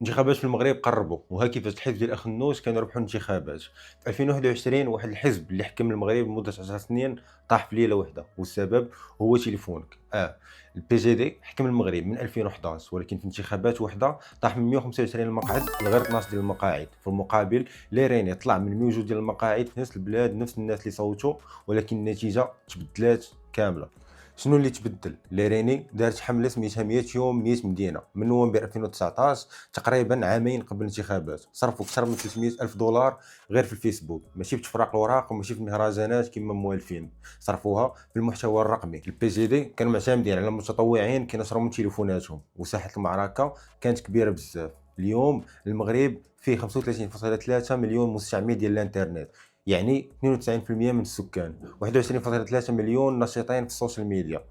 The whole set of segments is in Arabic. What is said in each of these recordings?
الانتخابات في المغرب قربوا، وها كيفاش الحزب ديال اخ النوش كانوا ربحوا الانتخابات في 2021. واحد الحزب اللي حكم المغرب لمده 10 سنين طاح في ليله واحده، والسبب هو تليفونك. البي جي دي حكم المغرب من 2011، ولكن في انتخابات وحده طاح من 125 مقعد لغير 12 ديال المقاعد. في المقابل ليريني طلع من 102 ديال المقاعد في نفس البلاد، نفس الناس اللي صوتوا، ولكن النتيجه تبدلات كامله. شنو اللي تبدل؟ ليريني دارت حمله سميتها 100 يوم 100 مدينه من نوفمبر 2019، تقريبا عامين قبل الانتخابات. صرفوا اكثر من 300 الف دولار غير في الفيسبوك، ماشي في تفراق الاوراق وماشي في المهرجانات كما موالفين، صرفوها في المحتوى الرقمي. البي جي دي كانوا معتمدين على متطوعين كينشروا من تليفوناتهم، وساحه المعركه كانت كبيره بزاف. اليوم المغرب فيه 35.3 مليون مستعمل ديال الانترنت، يعني 92% من السكان. 21.3 مليون نشيطين في السوشيال ميديا.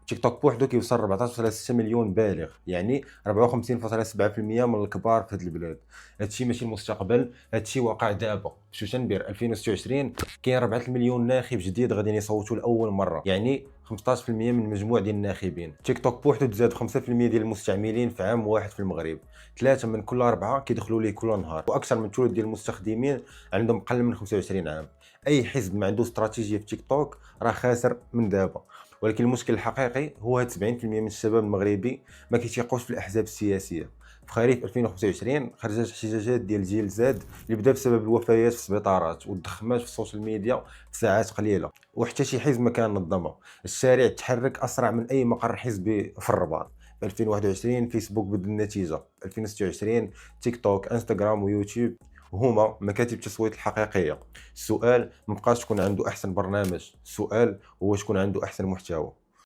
تيك توك بوحدو كيوصل 14.6 مليون بالغ، يعني 54.7% من الكبار في هذه البلاد. هادشي ماشي المستقبل، هادشي واقع دابا. في شتنبر 2026 كاين 4 مليون ناخب جديد غاديين يصوتوا لاول مره، يعني 15% من المجموع ديال الناخبين. تيك توك بوحدو تزاد 5% ديال المستعملين في عام واحد في المغرب. 3 من كل 4 كيدخلوا ليه كل نهار، واكثر من ثلث ديال المستخدمين عندهم اقل من 25 عام. اي حزب ما عنده استراتيجيه في تيك توك راه خاسر من دابا. ولكن المشكل الحقيقي هو هاد 70% من الشباب المغربي ما كيثيقوش في الاحزاب السياسيه. في خريف 2025 خرجت احتجاجات ديال جيل زاد اللي بدا بسبب الوفيات في السبيطارات والتخمات في السوشيال ميديا في ساعات قليله، وحتى شي حزب ما كان نظمها. الشارع تحرك اسرع من اي مقر حزبي في الرباط. في 2021 فيسبوك بدل النتيجه، 2026 تيك توك انستغرام ويوتيوب هما مكاتب التصويت الحقيقيه. السؤال مابقاش شكون عنده احسن برنامج، السؤال هو شكون عنده احسن محتوى.